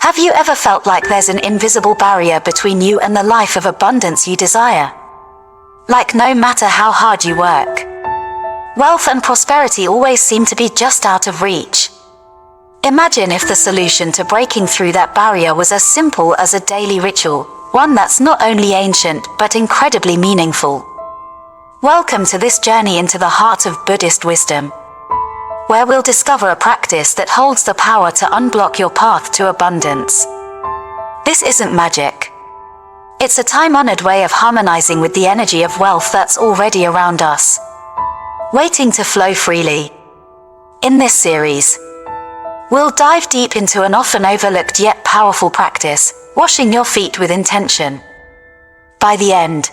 Have you ever felt like there's an invisible barrier between you and the life of abundance you desire? Like no matter how hard you work, wealth and prosperity always seem to be just out of reach. Imagine if the solution to breaking through that barrier was as simple as a daily ritual, one that's not only ancient but incredibly meaningful. Welcome to this journey into the heart of Buddhist wisdom, where we'll discover a practice that holds the power to unblock your path to abundance. This isn't magic. It's a time-honored way of harmonizing with the energy of wealth that's already around us, waiting to flow freely. In this series, we'll dive deep into an often overlooked yet powerful practice, washing your feet with intention. By the end,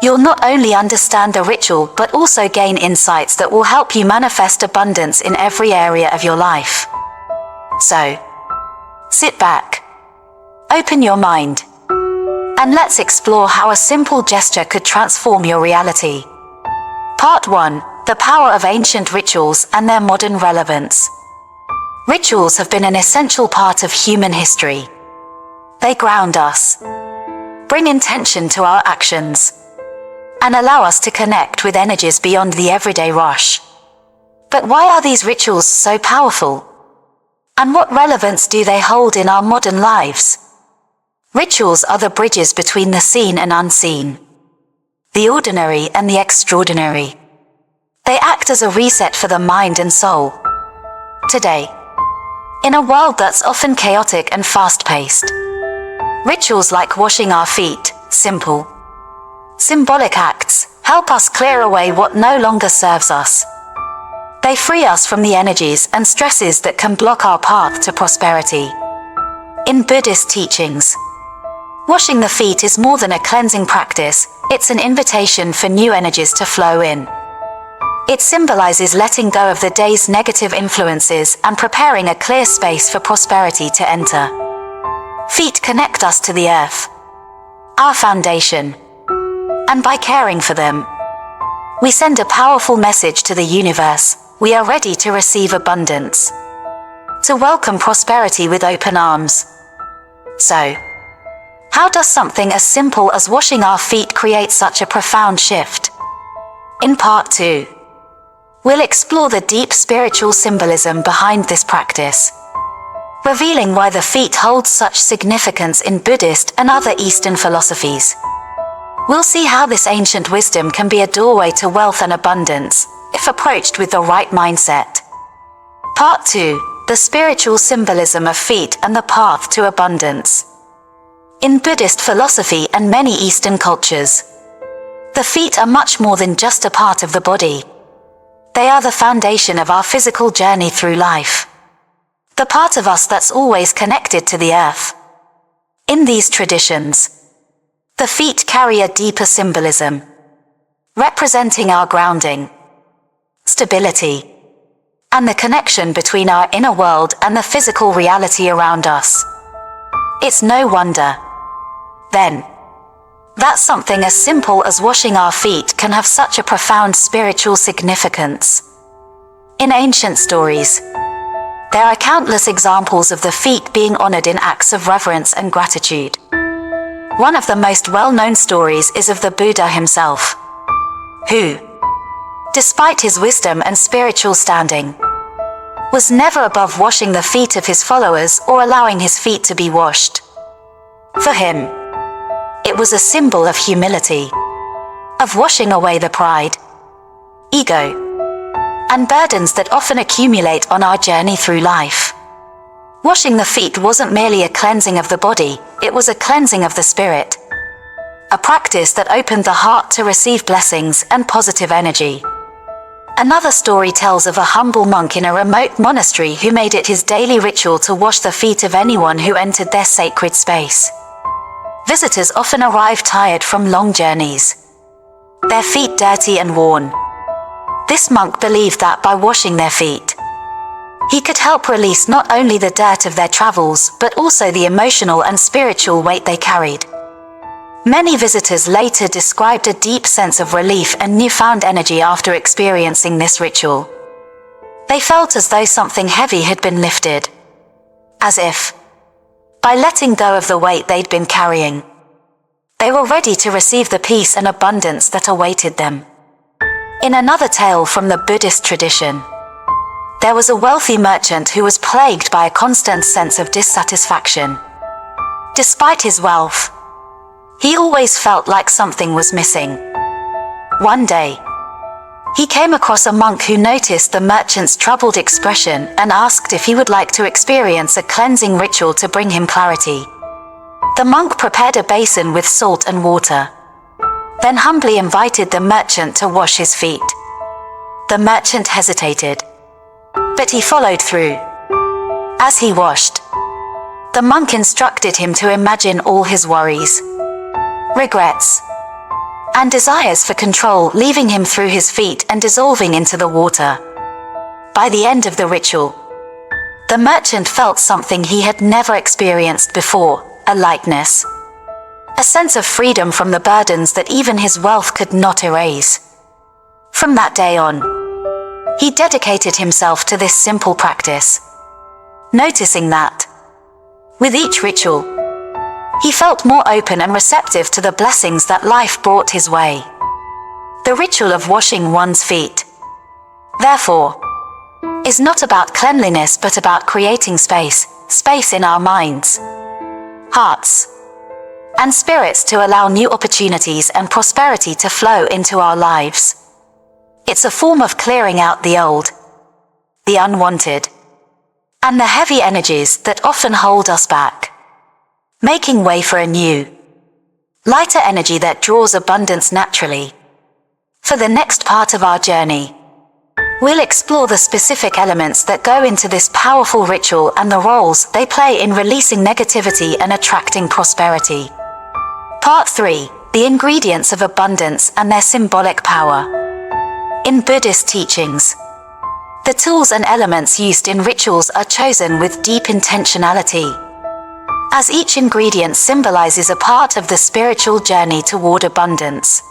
you'll not only understand the ritual but also gain insights that will help you manifest abundance in every area of your life. So, sit back, open your mind, and let's explore how a simple gesture could transform your reality. Part 1: The Power of Ancient Rituals and Their Modern Relevance. Rituals have been an essential part of human history. They ground us, bring intention to our actions, and allow us to connect with energies beyond the everyday rush. But why are these rituals so powerful? And what relevance do they hold in our modern lives? Rituals are the bridges between the seen and unseen, the ordinary and the extraordinary. They act as a reset for the mind and soul. Today, in a world that's often chaotic and fast-paced, rituals like washing our feet, simple, symbolic acts, help us clear away what no longer serves us. They free us from the energies and stresses that can block our path to prosperity. In Buddhist teachings, washing the feet is more than a cleansing practice, it's an invitation for new energies to flow in. It symbolizes letting go of the day's negative influences and preparing a clear space for prosperity to enter. Feet connect us to the earth, our foundation, and by caring for them, we send a powerful message to the universe: we are ready to receive abundance, to welcome prosperity with open arms. So, how does something as simple as washing our feet create such a profound shift? In Part 2, we'll explore the deep spiritual symbolism behind this practice, revealing why the feet hold such significance in Buddhist and other Eastern philosophies. We'll see how this ancient wisdom can be a doorway to wealth and abundance, if approached with the right mindset. Part 2: The Spiritual Symbolism of Feet and the Path to Abundance. In Buddhist philosophy and many Eastern cultures, the feet are much more than just a part of the body. They are the foundation of our physical journey through life, the part of us that's always connected to the earth. In these traditions, the feet carry a deeper symbolism, representing our grounding, stability, and the connection between our inner world and the physical reality around us. It's no wonder, then, that something as simple as washing our feet can have such a profound spiritual significance. In ancient stories, there are countless examples of the feet being honored in acts of reverence and gratitude. One of the most well-known stories is of the Buddha himself, who, despite his wisdom and spiritual standing, was never above washing the feet of his followers or allowing his feet to be washed. For him, it was a symbol of humility, of washing away the pride, ego, and burdens that often accumulate on our journey through life. Washing the feet wasn't merely a cleansing of the body, it was a cleansing of the spirit, a practice that opened the heart to receive blessings and positive energy. Another story tells of a humble monk in a remote monastery who made it his daily ritual to wash the feet of anyone who entered their sacred space. Visitors often arrived tired from long journeys, their feet dirty and worn. This monk believed that by washing their feet, he could help release not only the dirt of their travels but also the emotional and spiritual weight they carried. Many visitors later described a deep sense of relief and newfound energy after experiencing this ritual. They felt as though something heavy had been lifted, as if By letting go of the weight they'd been carrying, they were ready to receive the peace and abundance that awaited them. In another tale from the Buddhist tradition, there was a wealthy merchant who was plagued by a constant sense of dissatisfaction. Despite his wealth, he always felt like something was missing. One day, he came across a monk who noticed the merchant's troubled expression and asked if he would like to experience a cleansing ritual to bring him clarity. The monk prepared a basin with salt and water, then humbly invited the merchant to wash his feet. The merchant hesitated, but he followed through. As he washed, the monk instructed him to imagine all his worries, regrets, and desires for control leaving him through his feet and dissolving into the water. By the end of the ritual, the merchant felt something he had never experienced before, a lightness, a sense of freedom from the burdens that even his wealth could not erase. From that day on, he dedicated himself to this simple practice, noticing that, with each ritual, he felt more open and receptive to the blessings that life brought his way. The ritual of washing one's feet, therefore, is not about cleanliness but about creating space in our minds, hearts, and spirits to allow new opportunities and prosperity to flow into our lives. It's a form of clearing out the old, the unwanted, and the heavy energies that often hold us back, making way for a new, lighter energy that draws abundance naturally. For the next part of our journey, we'll explore the specific elements that go into this powerful ritual and the roles they play in releasing negativity and attracting prosperity. Part 3. The ingredients of abundance and their symbolic power. In Buddhist teachings, the tools and elements used in rituals are chosen with deep intentionality, as each ingredient symbolizes a part of the spiritual journey toward abundance.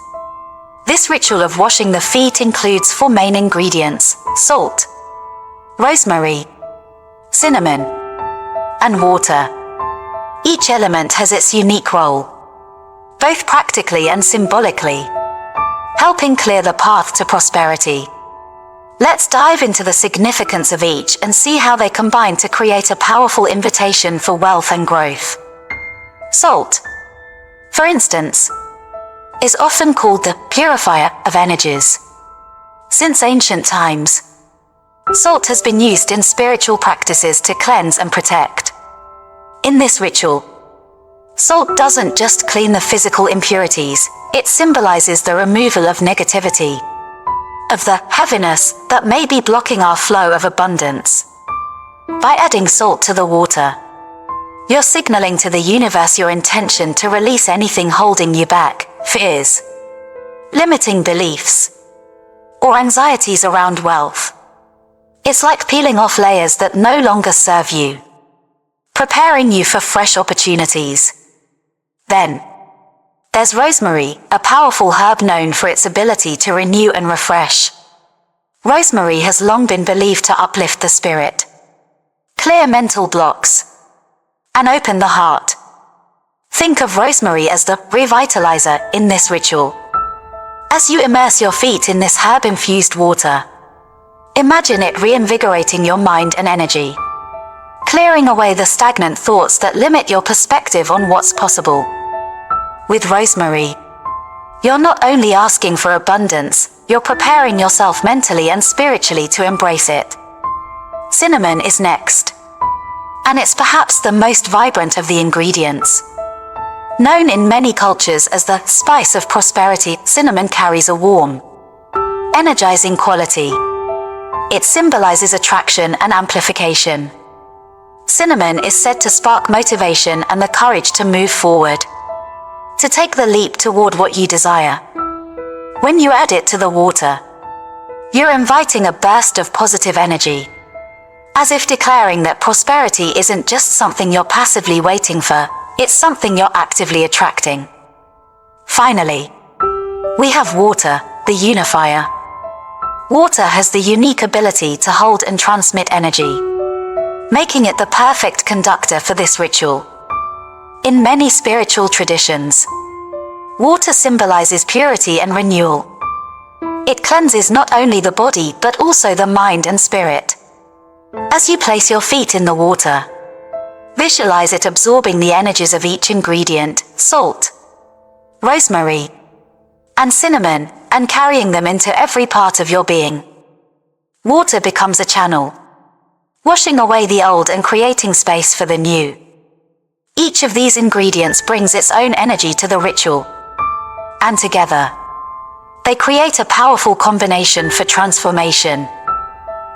This ritual of washing the feet includes 4 main ingredients: salt, rosemary, cinnamon, and water. Each element has its unique role, both practically and symbolically, helping clear the path to prosperity. Let's dive into the significance of each and see how they combine to create a powerful invitation for wealth and growth. Salt, for instance, is often called the purifier of energies. Since ancient times, salt has been used in spiritual practices to cleanse and protect. In this ritual, salt doesn't just clean the physical impurities, it symbolizes the removal of negativity, of the heaviness that may be blocking our flow of abundance. By adding salt to the water, you're signaling to the universe your intention to release anything holding you back, fears, limiting beliefs, or anxieties around wealth. It's like peeling off layers that no longer serve you, preparing you for fresh opportunities. Then, there's rosemary, a powerful herb known for its ability to renew and refresh. Rosemary has long been believed to uplift the spirit, clear mental blocks, and open the heart. Think of rosemary as the revitalizer in this ritual. As you immerse your feet in this herb-infused water, imagine it reinvigorating your mind and energy, clearing away the stagnant thoughts that limit your perspective on what's possible. With rosemary, you're not only asking for abundance, you're preparing yourself mentally and spiritually to embrace it. Cinnamon is next, and it's perhaps the most vibrant of the ingredients. Known in many cultures as the spice of prosperity, cinnamon carries a warm, energizing quality. It symbolizes attraction and amplification. Cinnamon is said to spark motivation and the courage to move forward, to take the leap toward what you desire. When you add it to the water, you're inviting a burst of positive energy, as if declaring that prosperity isn't just something you're passively waiting for, it's something you're actively attracting. Finally, we have water, the unifier. Water has the unique ability to hold and transmit energy, making it the perfect conductor for this ritual. In many spiritual traditions, water symbolizes purity and renewal. It cleanses not only the body but also the mind and spirit. As you place your feet in the water, visualize it absorbing the energies of each ingredient, salt, rosemary, and cinnamon, and carrying them into every part of your being. Water becomes a channel, washing away the old and creating space for the new. Each of these ingredients brings its own energy to the ritual, and together, they create a powerful combination for transformation.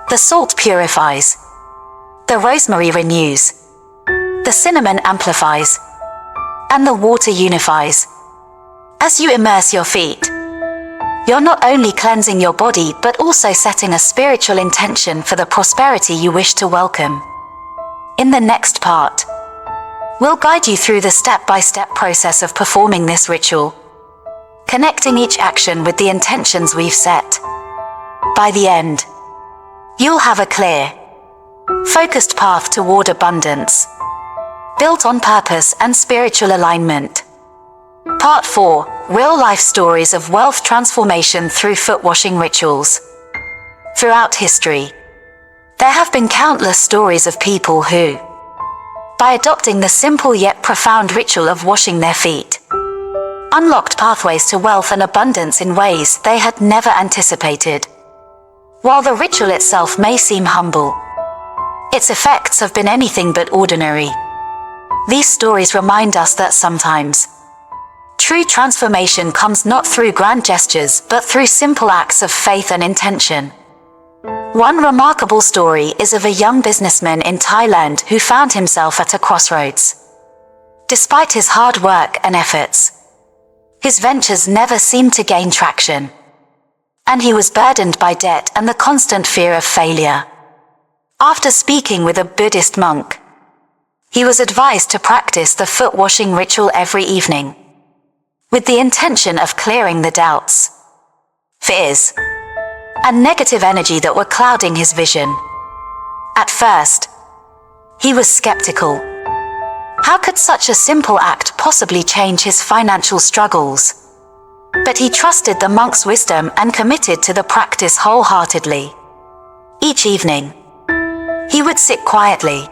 The salt purifies, the rosemary renews, the cinnamon amplifies, and the water unifies. As you immerse your feet, you're not only cleansing your body but also setting a spiritual intention for the prosperity you wish to welcome. In the next part, we'll guide you through the step-by-step process of performing this ritual, connecting each action with the intentions we've set. By the end, you'll have a clear, focused path toward abundance, built on purpose and spiritual alignment. Part 4. Real-life stories of wealth transformation through foot-washing rituals. Throughout history, there have been countless stories of people who, by adopting the simple yet profound ritual of washing their feet, unlocked pathways to wealth and abundance in ways they had never anticipated. While the ritual itself may seem humble, its effects have been anything but ordinary. These stories remind us that sometimes, true transformation comes not through grand gestures but through simple acts of faith and intention. One remarkable story is of a young businessman in Thailand who found himself at a crossroads. Despite his hard work and efforts, his ventures never seemed to gain traction, and he was burdened by debt and the constant fear of failure. After speaking with a Buddhist monk, he was advised to practice the foot-washing ritual every evening, with the intention of clearing the doubts, fears, and negative energy that were clouding his vision. At first, he was skeptical. How could such a simple act possibly change his financial struggles? But he trusted the monk's wisdom and committed to the practice wholeheartedly. Each evening, he would sit quietly,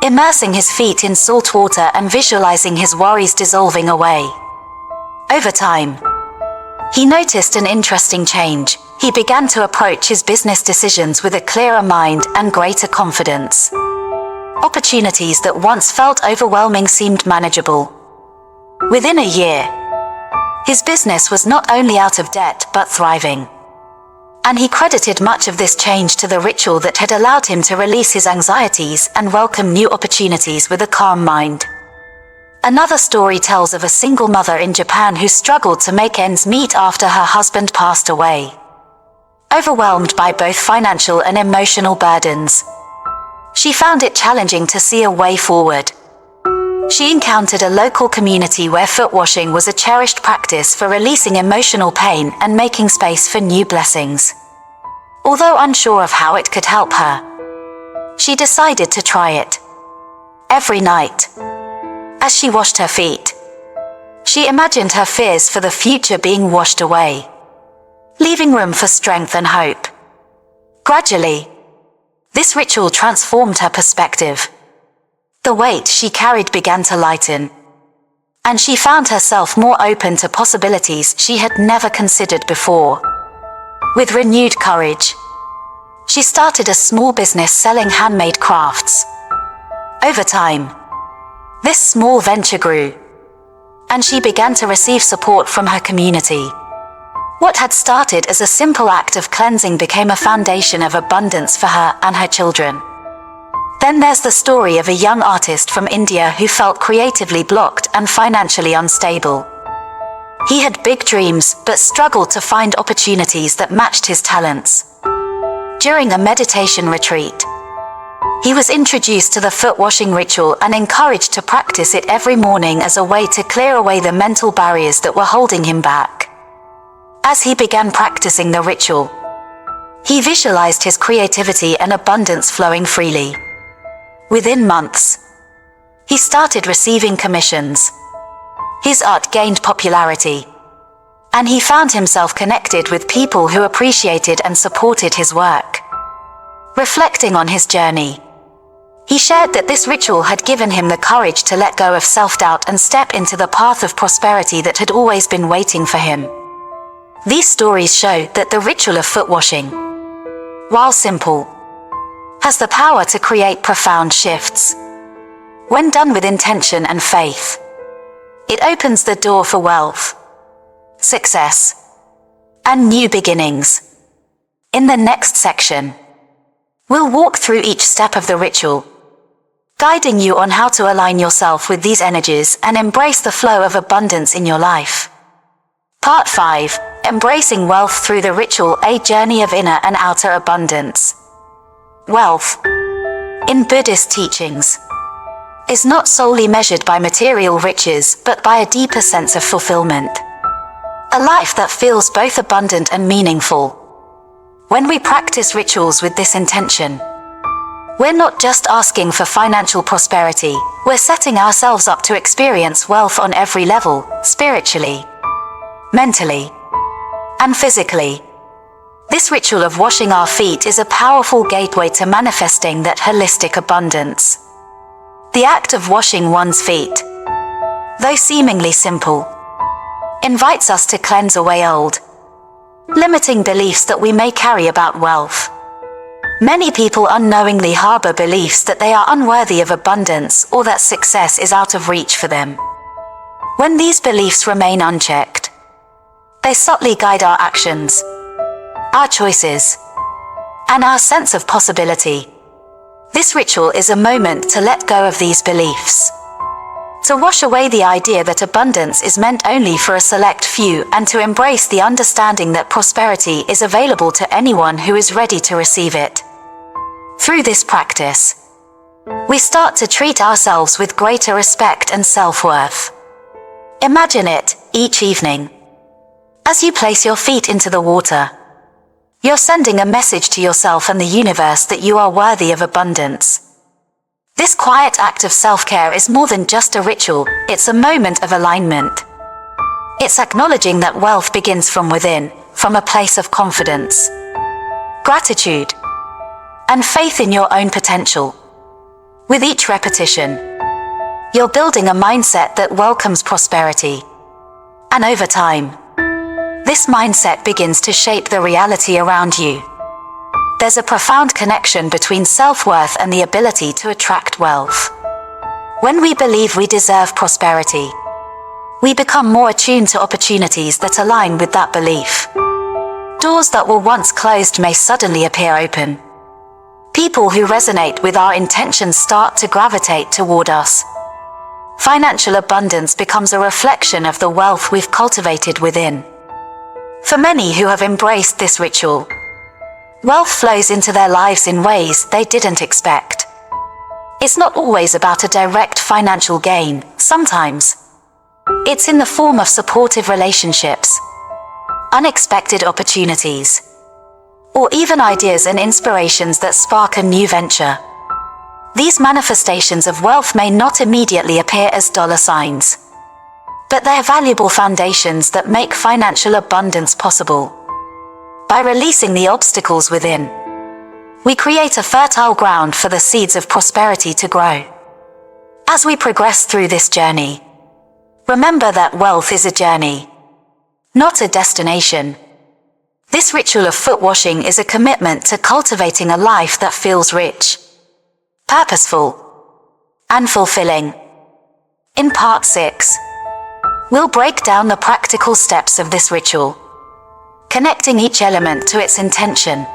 immersing his feet in salt water and visualizing his worries dissolving away. Over time, he noticed an interesting change. He began to approach his business decisions with a clearer mind and greater confidence. Opportunities that once felt overwhelming seemed manageable. Within a year, his business was not only out of debt but thriving. And he credited much of this change to the ritual that had allowed him to release his anxieties and welcome new opportunities with a calm mind. Another story tells of a single mother in Japan who struggled to make ends meet after her husband passed away. Overwhelmed by both financial and emotional burdens, she found it challenging to see a way forward. She encountered a local community where foot washing was a cherished practice for releasing emotional pain and making space for new blessings. Although unsure of how it could help her, she decided to try it. Every night, as she washed her feet, she imagined her fears for the future being washed away, leaving room for strength and hope. Gradually, this ritual transformed her perspective. The weight she carried began to lighten, and she found herself more open to possibilities she had never considered before. With renewed courage, she started a small business selling handmade crafts. Over time, this small venture grew, and she began to receive support from her community. What had started as a simple act of cleansing became a foundation of abundance for her and her children. Then there's the story of a young artist from India who felt creatively blocked and financially unstable. He had big dreams but struggled to find opportunities that matched his talents. During a meditation retreat, he was introduced to the foot-washing ritual and encouraged to practice it every morning as a way to clear away the mental barriers that were holding him back. As he began practicing the ritual, he visualized his creativity and abundance flowing freely. Within months, He started receiving commissions. His art gained popularity, and he found himself connected with people who appreciated and supported his work. Reflecting on his journey, he shared that this ritual had given him the courage to let go of self-doubt and step into the path of prosperity that had always been waiting for him. These stories show that the ritual of foot washing, while simple, has the power to create profound shifts. When done with intention and faith, it opens the door for wealth, success, and new beginnings. In the next section, we'll walk through each step of the ritual, guiding you on how to align yourself with these energies and embrace the flow of abundance in your life. Part 5. Embracing wealth through the ritual, a journey of inner and outer abundance. Wealth, in Buddhist teachings, is not solely measured by material riches but by a deeper sense of fulfillment. A life that feels both abundant and meaningful. When we practice rituals with this intention, we're not just asking for financial prosperity, we're setting ourselves up to experience wealth on every level, spiritually, mentally, and physically. This ritual of washing our feet is a powerful gateway to manifesting that holistic abundance. The act of washing one's feet, though seemingly simple, invites us to cleanse away old, limiting beliefs that we may carry about wealth. Many people unknowingly harbor beliefs that they are unworthy of abundance or that success is out of reach for them. When these beliefs remain unchecked, they subtly guide our actions, our choices, and our sense of possibility. This ritual is a moment to let go of these beliefs, to wash away the idea that abundance is meant only for a select few and to embrace the understanding that prosperity is available to anyone who is ready to receive it. Through this practice, we start to treat ourselves with greater respect and self-worth. Imagine it, each evening, as you place your feet into the water, you're sending a message to yourself and the universe that you are worthy of abundance. This quiet act of self-care is more than just a ritual, it's a moment of alignment. It's acknowledging that wealth begins from within, from a place of confidence, gratitude, and faith in your own potential. With each repetition, you're building a mindset that welcomes prosperity. And over time, this mindset begins to shape the reality around you. There's a profound connection between self-worth and the ability to attract wealth. When we believe we deserve prosperity, we become more attuned to opportunities that align with that belief. Doors that were once closed may suddenly appear open. People who resonate with our intentions start to gravitate toward us. Financial abundance becomes a reflection of the wealth we've cultivated within. For many who have embraced this ritual, wealth flows into their lives in ways they didn't expect. It's not always about a direct financial gain. Sometimes it's in the form of supportive relationships, unexpected opportunities, or even ideas and inspirations that spark a new venture. These manifestations of wealth may not immediately appear as dollar signs, but they're valuable foundations that make financial abundance possible. By releasing the obstacles within, we create a fertile ground for the seeds of prosperity to grow. As we progress through this journey, remember that wealth is a journey, not a destination. This ritual of foot washing is a commitment to cultivating a life that feels rich, purposeful, and fulfilling. In Part 6, we'll break down the practical steps of this ritual, connecting each element to its intention,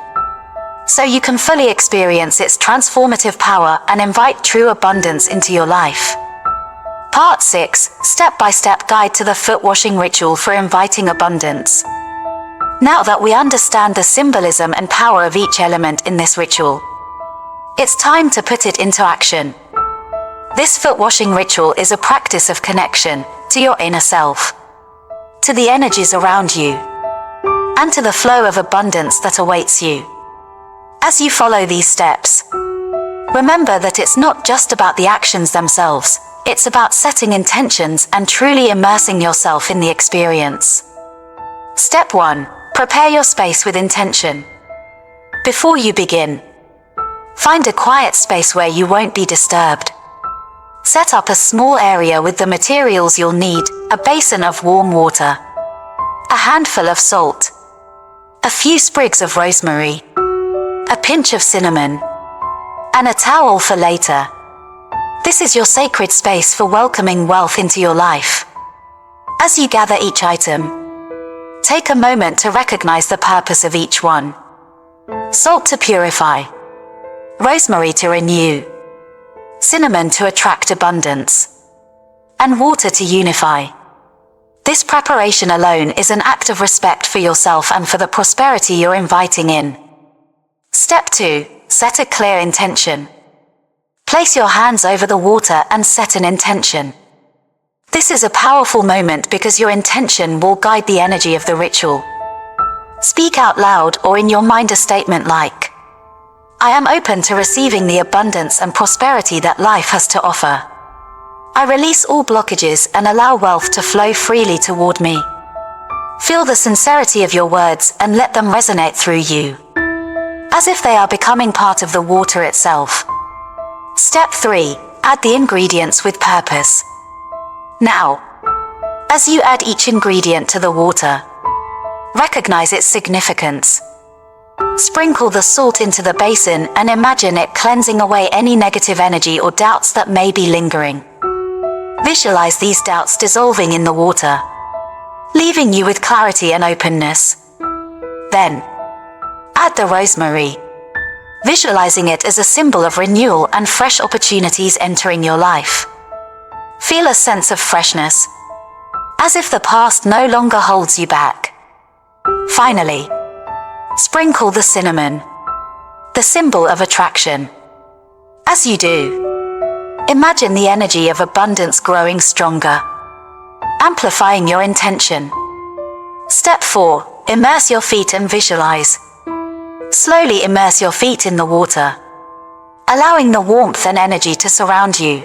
so you can fully experience its transformative power and invite true abundance into your life. Part 6, Step-by-Step Guide to the Foot Washing Ritual for Inviting Abundance. Now that we understand the symbolism and power of each element in this ritual, it's time to put it into action. This foot washing ritual is a practice of connection to your inner self, to the energies around you, and to the flow of abundance that awaits you. As you follow these steps, Remember that it's not just about the actions themselves, it's about setting intentions and truly immersing yourself in the experience. Step 1. Prepare your space with intention. Before you begin, find a quiet space where you won't be disturbed. Set up a small area with the materials you'll need: a basin of warm water, a handful of salt, a few sprigs of rosemary, a pinch of cinnamon, and a towel for later. This is your sacred space for welcoming wealth into your life. As you gather each item, take a moment to recognize the purpose of each one. Salt to purify, rosemary to renew, cinnamon to attract abundance, and water to unify. This preparation alone is an act of respect for yourself and for the prosperity you're inviting in. Step 2. Set a clear intention. Place your hands over the water and set an intention. This is a powerful moment because your intention will guide the energy of the ritual. Speak out loud or in your mind a statement like, "I am open to receiving the abundance and prosperity that life has to offer. I release all blockages and allow wealth to flow freely toward me." Feel the sincerity of your words and let them resonate through you, as if they are becoming part of the water itself. Step 3. Add the ingredients with purpose. Now, as you add each ingredient to the water, recognize its significance. Sprinkle the salt into the basin and imagine it cleansing away any negative energy or doubts that may be lingering. Visualize these doubts dissolving in the water, leaving you with clarity and openness. Then, add the rosemary, visualizing it as a symbol of renewal and fresh opportunities entering your life. Feel a sense of freshness, as if the past no longer holds you back. Finally, sprinkle the cinnamon, the symbol of attraction. As you do, imagine the energy of abundance growing stronger, amplifying your intention. Step 4. Immerse your feet and visualize. Slowly immerse your feet in the water, allowing the warmth and energy to surround you.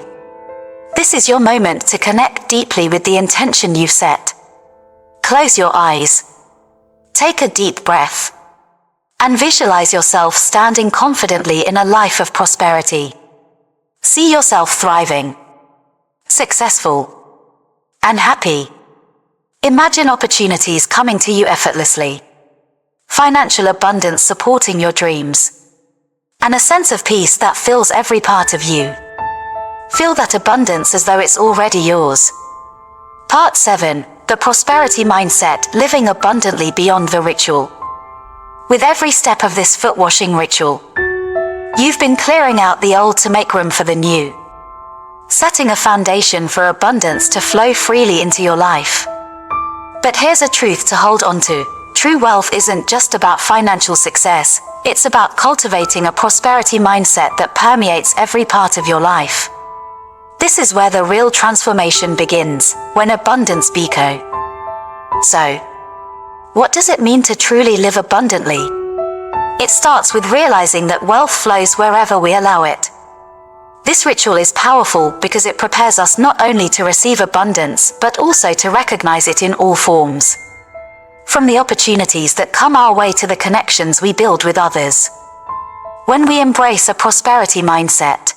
This is your moment to connect deeply with the intention you've set. Close your eyes, take a deep breath, and visualize yourself standing confidently in a life of prosperity. See yourself thriving, successful, and happy. Imagine opportunities coming to you effortlessly, financial abundance supporting your dreams, and a sense of peace that fills every part of you. Feel that abundance as though it's already yours. Part 7. The Prosperity Mindset: Living Abundantly Beyond the Ritual. With every step of this foot washing ritual, you've been clearing out the old to make room for the new, setting a foundation for abundance to flow freely into your life. But here's a truth to hold on to. True wealth isn't just about financial success, it's about cultivating a prosperity mindset that permeates every part of your life. This is where the real transformation begins, when abundance becomes. So, what does it mean to truly live abundantly? It starts with realizing that wealth flows wherever we allow it. This ritual is powerful because it prepares us not only to receive abundance, but also to recognize it in all forms. From the opportunities that come our way to the connections we build with others. When we embrace a prosperity mindset,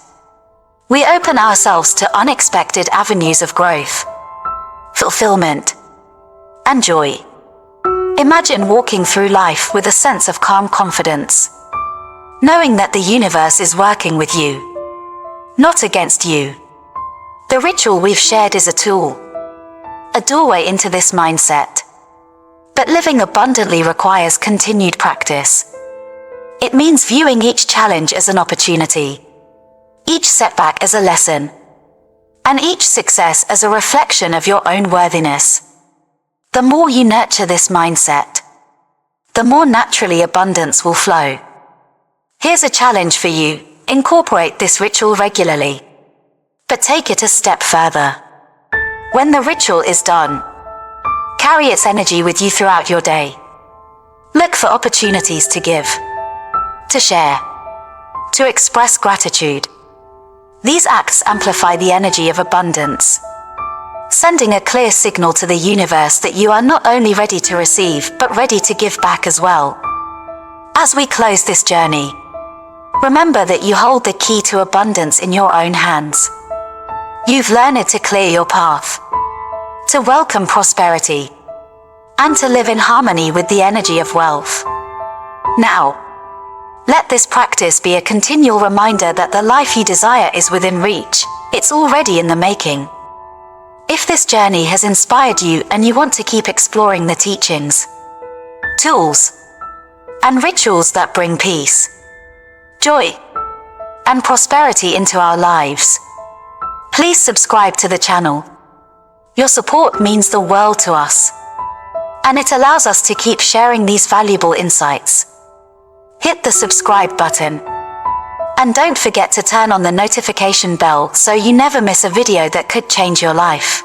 we open ourselves to unexpected avenues of growth, fulfillment, and joy. Imagine walking through life with a sense of calm confidence, knowing that the universe is working with you, not against you. The ritual we've shared is a tool, a doorway into this mindset. But living abundantly requires continued practice. It means viewing each challenge as an opportunity, each setback as a lesson, and each success as a reflection of your own worthiness. The more you nurture this mindset, the more naturally abundance will flow. Here's a challenge for you: incorporate this ritual regularly, but take it a step further. When the ritual is done, carry its energy with you throughout your day. Look for opportunities to give, to share, to express gratitude. These acts amplify the energy of abundance, sending a clear signal to the universe that you are not only ready to receive, but ready to give back as well. As we close this journey, remember that you hold the key to abundance in your own hands. You've learned to clear your path, to welcome prosperity, and to live in harmony with the energy of wealth. Now, let this practice be a continual reminder that the life you desire is within reach. It's already in the making. If this journey has inspired you and you want to keep exploring the teachings, tools, and rituals that bring peace, joy, and prosperity into our lives, please subscribe to the channel. Your support means the world to us, and it allows us to keep sharing these valuable insights. Hit the subscribe button, and don't forget to turn on the notification bell so you never miss a video that could change your life.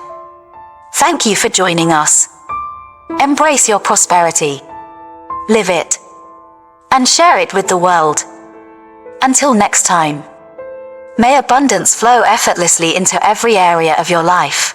Thank you for joining us. Embrace your prosperity, live it, and share it with the world. Until next time, may abundance flow effortlessly into every area of your life.